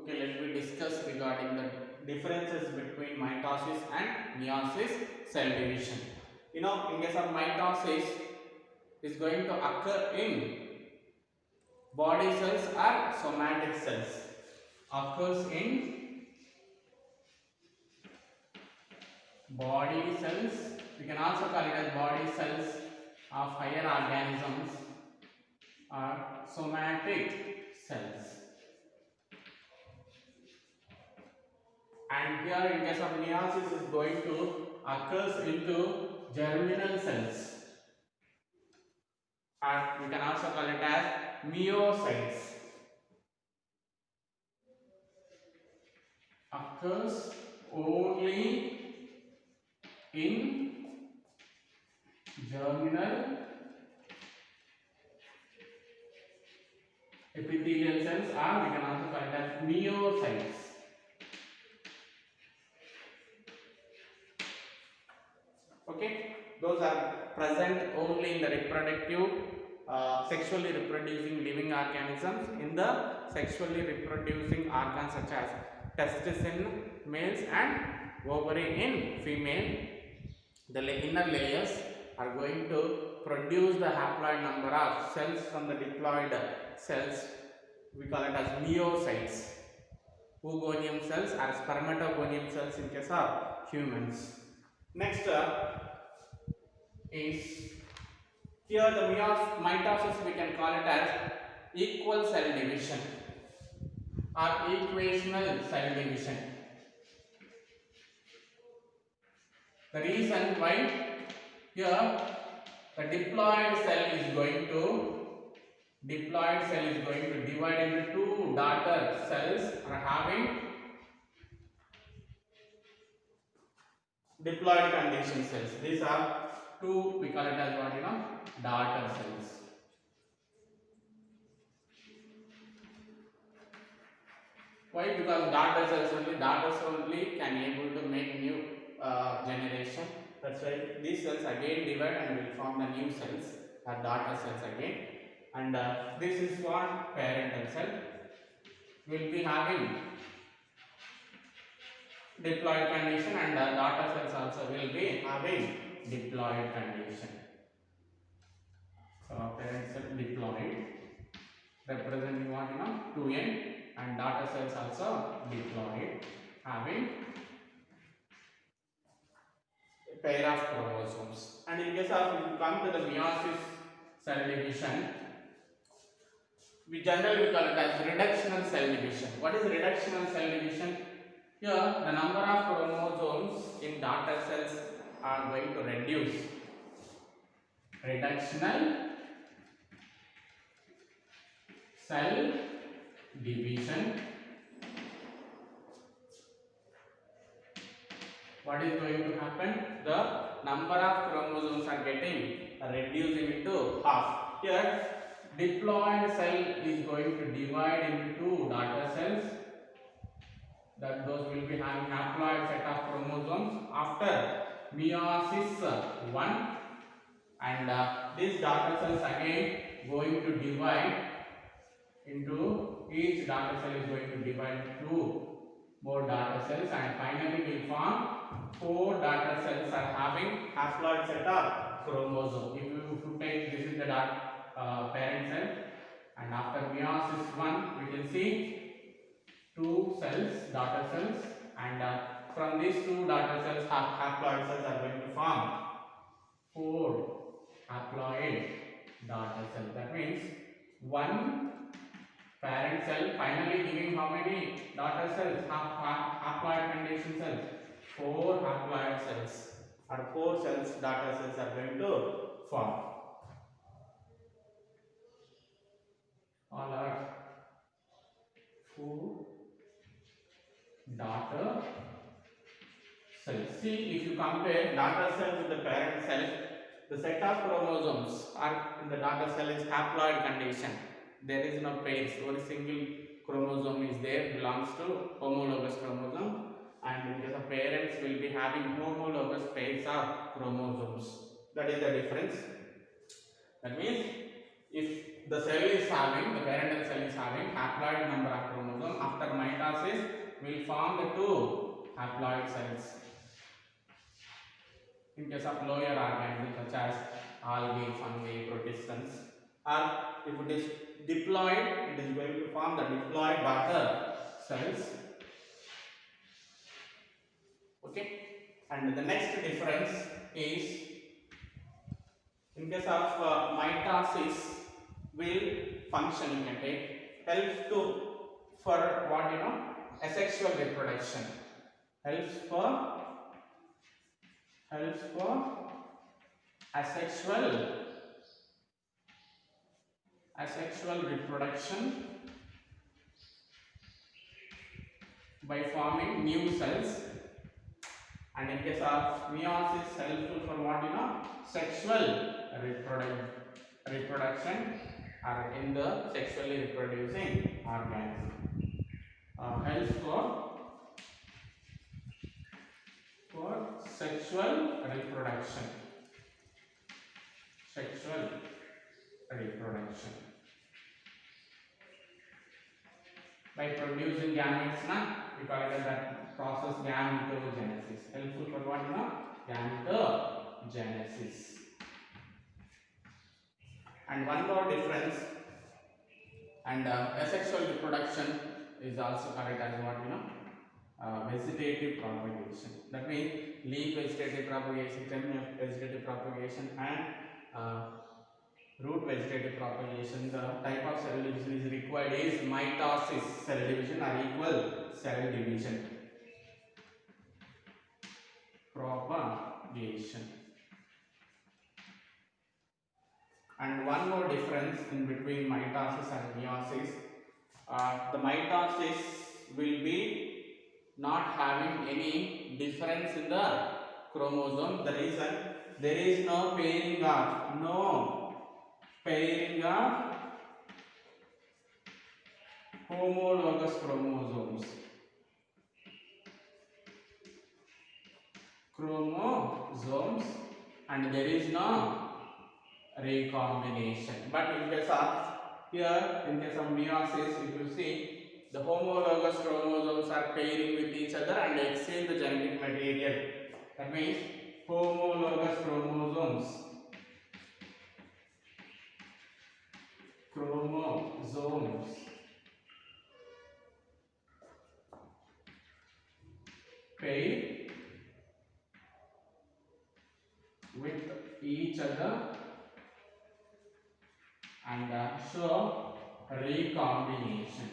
Okay, let me discuss regarding the differences between mitosis and meiosis cell division. You know, in case of mitosis, is going to occur in body cells or somatic cells. Occurs in body cells. We can also call it as body cells of higher organisms or somatic cells. And here in case of meiosis is going to occurs into germinal cells, and we can also call it as meiocytes. Occurs only in germinal epithelial cells, or we can also call it as meiocytes. Okay, those are present only in the reproductive, sexually reproducing living organisms. In the sexually reproducing organs such as testis in males and ovary in female, the inner layers are going to produce the haploid number of cells from the diploid cells. We call it as meiocytes. Oogonium cells or spermatogonium cells in case of humans. Next is here the mitosis, we can call it as equal cell division or equational cell division. The reason why here the diploid cell is going to divide into two daughter cells are having diploid condition cells. These are two, we call it as what, daughter cells. Why? Because daughters only can able to make new generation. That's why these cells again divide and will form the new cells or daughter cells again. And this is one parental cell. Will be having diploid condition, and daughter cells also will be having diploid condition. So parent cell diploid representing what, 2n, and daughter cells also diploid having a pair of chromosomes. And in case of, if you come to the meiosis cell division, we generally call it as reductional cell division. What is reductional cell division? Here the number of chromosomes in daughter cells are going to reduce. Reductional cell division. What is going to happen? The number of chromosomes are getting reduced into half. Here diploid cell is going to divide into two daughter cells. That those will be having haploid set of chromosomes after meiosis 1, and these daughter cells again going to divide into, each daughter cell is going to divide into two more daughter cells, and finally will form 4 daughter cells are having haploid set of chromosome. If you take, this is the parent cell, and after meiosis 1 we can see 2 cells, daughter cells, and from these 2 daughter cells, haploid cells are going to form 4 haploid daughter cells. That means 1 parent cell finally giving how many daughter cells? Haploid condition cells. 4 haploid cells, or 4 cells, daughter cells are going to form. All are 4 daughter cells. See, if you compare daughter cell with the parent cell, the set of chromosomes are in the daughter cell is haploid condition. There is no pairs, only single chromosome is there, belongs to homologous chromosome, and in case of parents will be having homologous pairs of chromosomes. That is the difference. That means if the cell is having, the parental cell is having haploid number of chromosomes, after mitosis will form the two haploid cells. In case of lower organisms such as algae, fungi, protists, or if it is diploid, it is going to form the diploid daughter cells. Okay, and the next difference is, in case of mitosis will function, you can take help to for what asexual reproduction, helps for asexual reproduction by forming new cells, and in case of meiosis helpful for what sexual reproduction or in the sexually reproducing organism. Helps for sexual reproduction. By producing gametes, we call it that process Gynecogenesis. Helpful for what Gynecogenesis. And one more difference, and asexual reproduction is also called as what vegetative propagation. That means leaf vegetative propagation, stem vegetative propagation, and root vegetative propagation. The type of cell division is required is mitosis cell division or equal cell division propagation. And one more difference in between mitosis and meiosis, the mitosis will be not having any difference in the chromosome. The reason, there is no pairing of homologous chromosomes. And there is no recombination. But in case of meiosis, if you see, the homologous chromosomes are pairing with each other and exchange the genetic material. That means homologous chromosomes pair with each other and show recombination.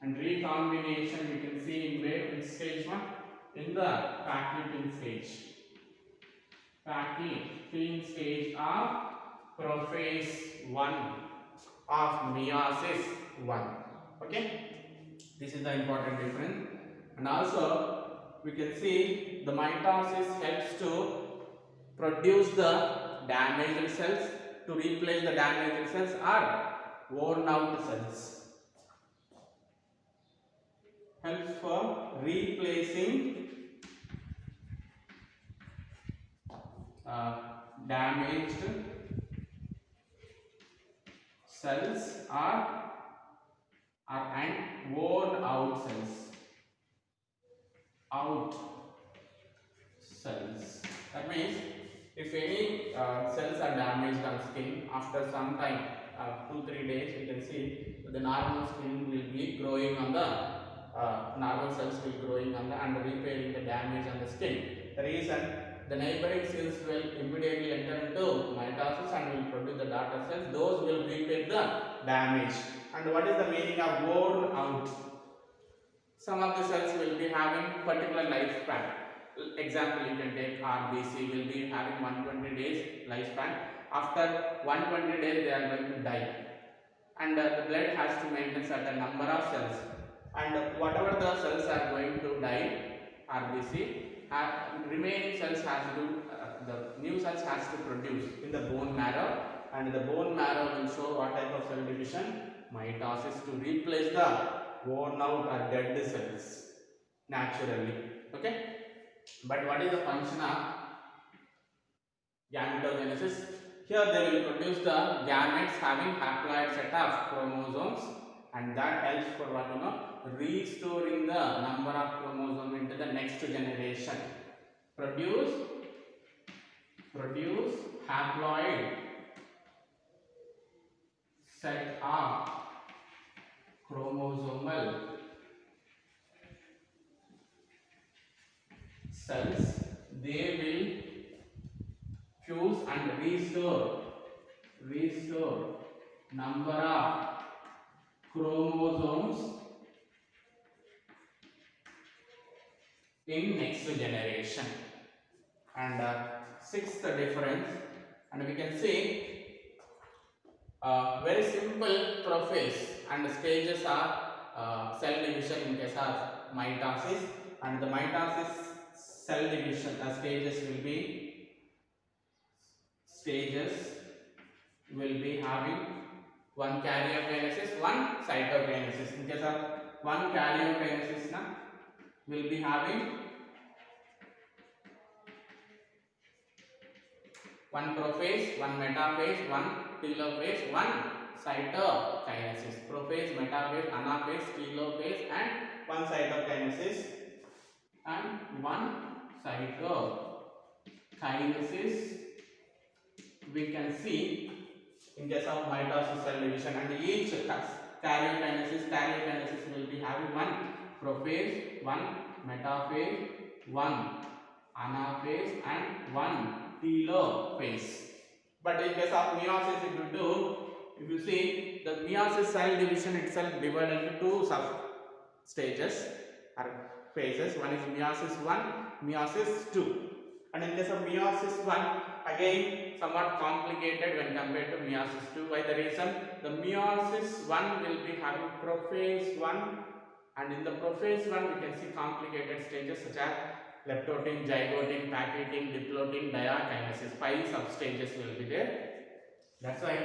And recombination we can see in which stage? In the Pachypin stage. Of prophase 1 of meiosis 1. Okay, this is the important difference. And also we can see the mitosis helps to produce the damaged cells, to replace the damaged cells or worn out cells. Helps for replacing damaged cells and worn out cells. That means if any cells are damaged on skin, after some time, 2-3 days, we can see the normal skin will be growing on the normal cells will growing on the and repairing the damage on the skin. The reason, the neighboring cells will immediately enter into mitosis and will produce the daughter cells. Those will repair the damage. And what is the meaning of worn out? Some of the cells will be having particular lifespan. Example, you can take RBC will be having 120 days lifespan. After 120 days they are going to die, and the blood has to maintain certain number of cells, and whatever the cells are going to die, RBC, remaining cells has to the new cells has to produce in the bone marrow, and the bone marrow will show what type of cell division? Mitosis, to replace the worn out or dead cells naturally. Okay, but what is the function of gametogenesis? Here they will produce the gametes having haploid set of chromosomes, and that helps for what, restoring the number of chromosomes into the next generation. Produce haploid set of chromosomal cells. They will fuse and restore number of chromosomes in next generation. And sixth difference, and we can see very simple prophase and stages are cell division in case of mitosis, and the mitosis cell division stages will be having one karyokinesis, one cytokinesis. In case of one karyokinesis, will be having one prophase, one metaphase, one telophase, one cytokinesis. Prophase, metaphase, anaphase, telophase, and one cytokinesis and one cytokinesis we can see in case of mitosis cell division, and each karyokinesis will be having one prophase, one metaphase, one anaphase, and one telophase. But in case of meiosis, if you see, the meiosis cell division itself divided into two sub stages or phases. One is meiosis 1, meiosis 2. And in case of meiosis 1, again somewhat complicated when compared to meiosis 2. Why the reason? The meiosis 1 will be having prophase 1, and in the prophase 1 we can see complicated stages such as leptotin, zygotin, packeting, diplotin, diakinesis. 5 substages will be there. That's why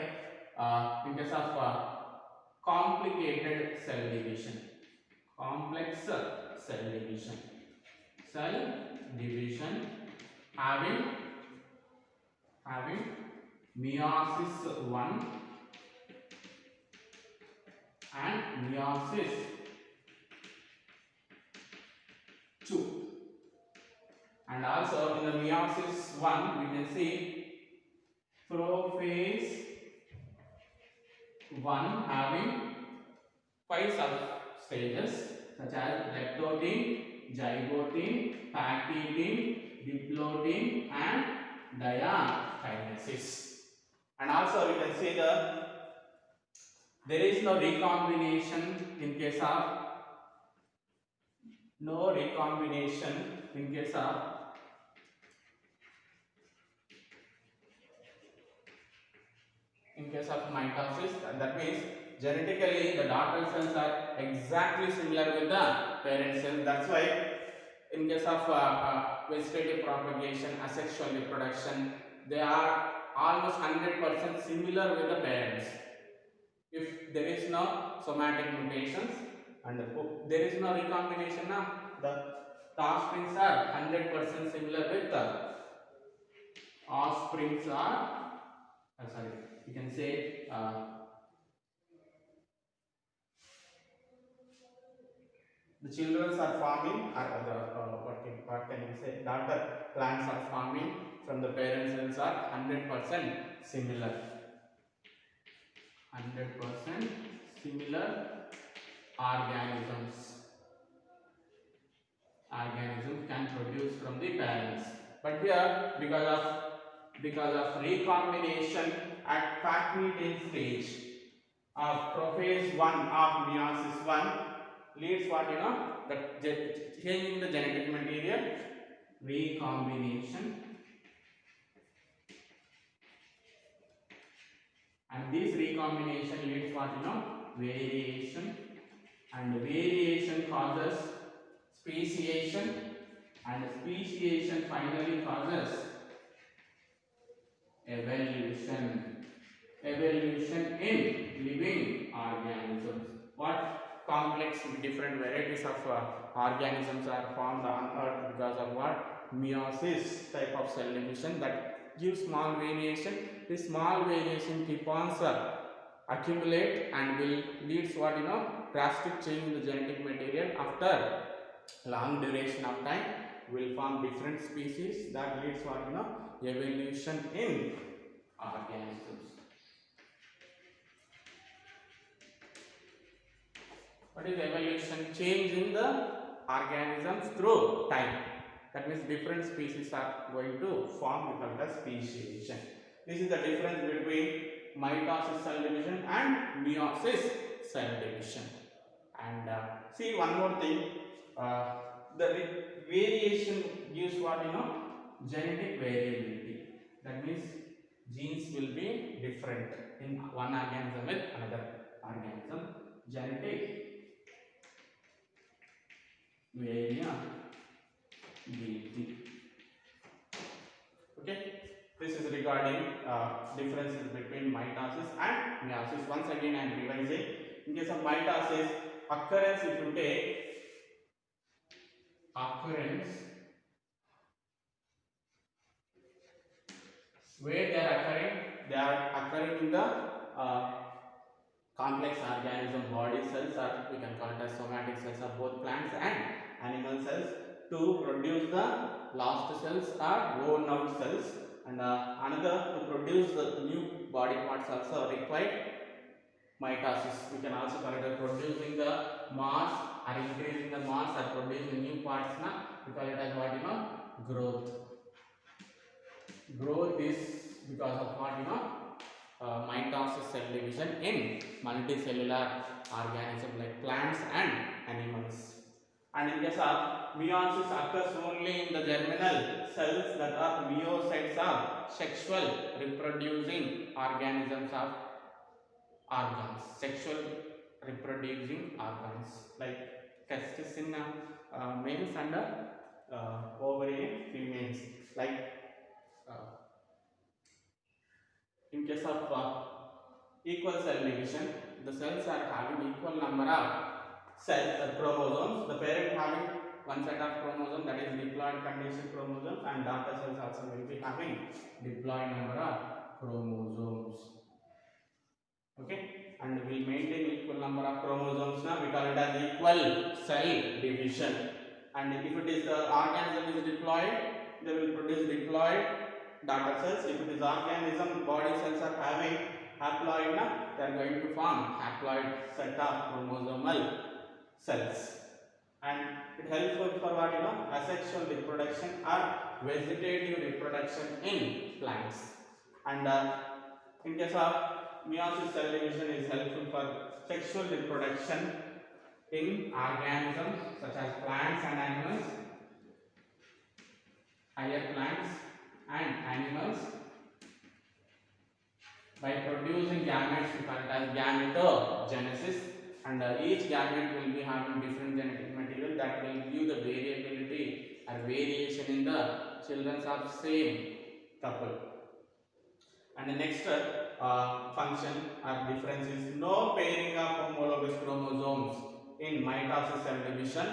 in case of complicated cell division, complex cell division having meiosis 1 and meiosis 2. And also in the meiosis 1 we can see prophase 1 having 5 substages such as leptotin, zygotin, packetin, diplotin, and diakinesis. And also we can see there is no recombination in case of mitosis. That means genetically the daughter cells are exactly similar with the parent cells. That's why in case of vegetative propagation, asexual reproduction, they are almost 100% similar with the parents. If there is no somatic mutations and there is no recombination, the offsprings are 100% similar with the offsprings are you can say the children are forming, or what can you say, daughter plants are forming from the parent cells are 100% similar. 100% similar organisms can produce from the parents. But here because of recombination at packeting stage of prophase 1 of meiosis 1 leads what, the changing the genetic material, recombination, and this recombination leads what, variation, and variation causes speciation, and speciation finally causes evolution in living organisms. What complex different varieties of organisms are formed on earth because of what? Meiosis type of cell division that give small variation. This small variation keep on accumulate and will leads what drastic change in the genetic material. After long duration of time will form different species that leads what evolution in organisms. What is evolution? Change in the organisms through time. That means different species are going to form, we call it as speciation. This is the difference between mitosis cell division and meiosis cell division. And see one more thing, the variation gives what genetic variability. That means genes will be different in one organism with another organism. Genetic variability. Okay, this is regarding differences between mitosis and meiosis. Once again, I am revising. In case of mitosis, occurrence, if you take occurrence where they are occurring in the complex organism body cells, or we can call it as somatic cells of both plants and animal cells. To produce the last cells are worn out cells, and another to produce the new body parts also required mitosis. We can also call it as producing the mass or increasing the mass or producing new parts. We call it as what growth. Growth is because of what mitosis cell division in multicellular organisms like plants and animals. And in case of meiosis occurs only in the germinal cells, that are meiocytes of sexual reproducing organisms of organs, sexual reproducing organs like testes in males and ovary in females. Like in case of equal cell division, the cells are having equal number of chromosomes. The parent having one set of chromosomes, that is diploid condition chromosomes, and daughter cells also will be having diploid number of chromosomes. Okay, and we maintain equal number of chromosomes. Now we call it as equal cell division. And if it is the organism is diploid, they will produce diploid daughter cells. If it is organism body cells are having haploid, they are going to form haploid set of chromosomal cells. And it helps for what asexual reproduction or vegetative reproduction in plants. And in case of meiosis cell division is helpful for sexual reproduction in organisms such as plants and animals, higher plants and animals, by producing gametes. We call it as gametogenesis, and each gamete will be having different genetic material that will give the variability or variation in the children of same couple. And the next function or difference is no pairing of homologous chromosomes in mitosis cell division.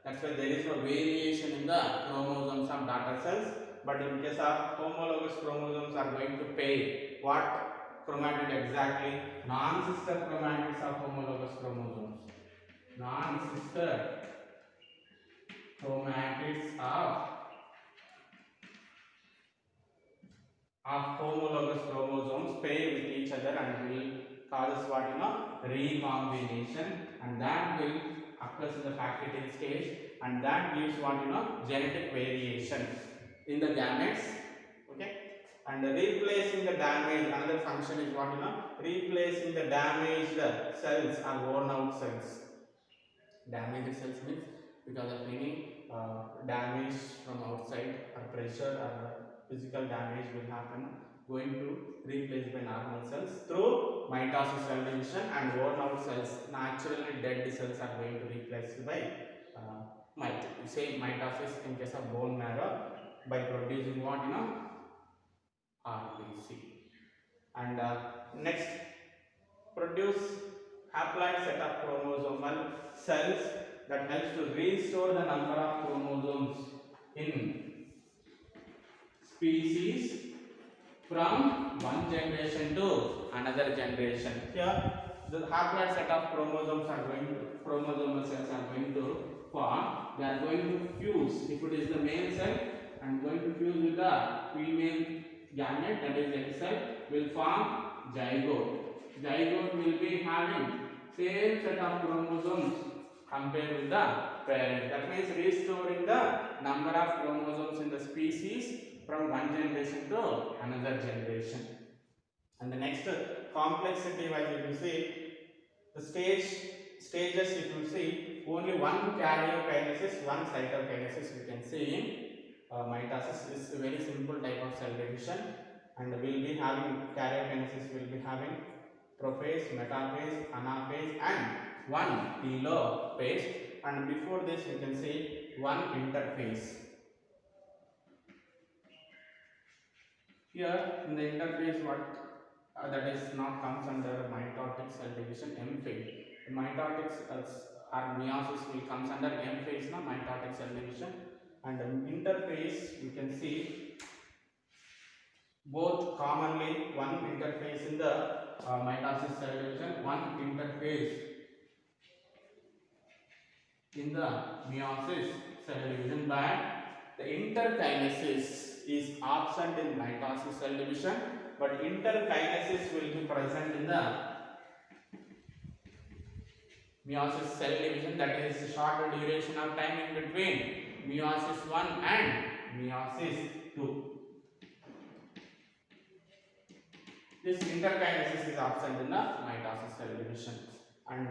That's why there is no variation in the chromosomes of daughter cells. But in case of homologous chromosomes are going to pair what chromatid exactly? Non-sister chromatids of homologous chromosomes. Non-sister chromatids of homologous chromosomes pair with each other and will cause what recombination, and that will occurs in the packeting stage, and that gives what genetic variation in the gametes. Okay, and replacing the damaged, another function is what replacing the damaged cells or worn out cells. Damaged cells means because of any damage from outside or pressure or physical damage will happen, going to replace by normal cells through mitosis cell division, and worn out cells, naturally dead cells, are going to be replaced by say mitosis in case of bone marrow by producing what RBC. And next, produce haploid set of chromosomal cells that helps to restore the number of chromosomes in species from one generation to another generation. Here, the haploid set of chromosomal cells are going to form. They are going to fuse. If it is the male cell and going to fuse with the female gamete, that is egg cell, will form zygote. Zygote will be having same set of chromosomes compared with the parent. That means restoring the number of chromosomes in the species from one generation to another generation. And the next complexity wise, if you see the stages, if you see only one karyokinesis, one cytokinesis we can see in mitosis. Is a very simple type of cell division, and we will be having karyokinesis, will be having prophase, metaphase, anaphase, and one telophase. And before this we can see one interphase. Here in the interphase, what that is not comes under mitotic cell division, M phase. Mitotic or meiosis will comes under M phase, na mitotic cell division. And interphase, you can see both commonly one interphase in the mitosis cell division, one interphase in the meiosis cell division, but the interkinesis is absent in mitosis cell division, but interkinesis will be present in the meiosis cell division. That is shorter duration of time in between meiosis 1 and meiosis 2. This interkinesis is absent in the mitosis cell division, and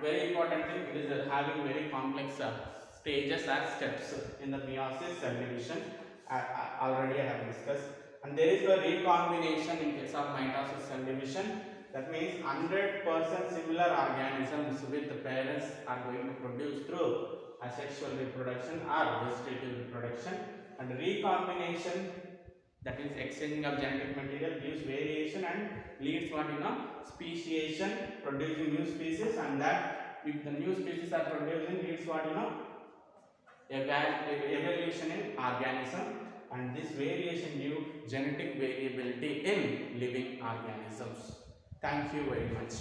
very important thing, it is having very complex stages or steps in the meiosis cell division. Already I have discussed. And there is a recombination in case of mitosis cell division. That means 100% similar organisms with the parents are going to produce through asexual reproduction or vegetative reproduction. And recombination, that is exchanging of genetic material, gives variation and leads what speciation, producing new species, and that if the new species are producing leads what evolution in organism, and this variation give genetic variability in living organisms. Thank you very much.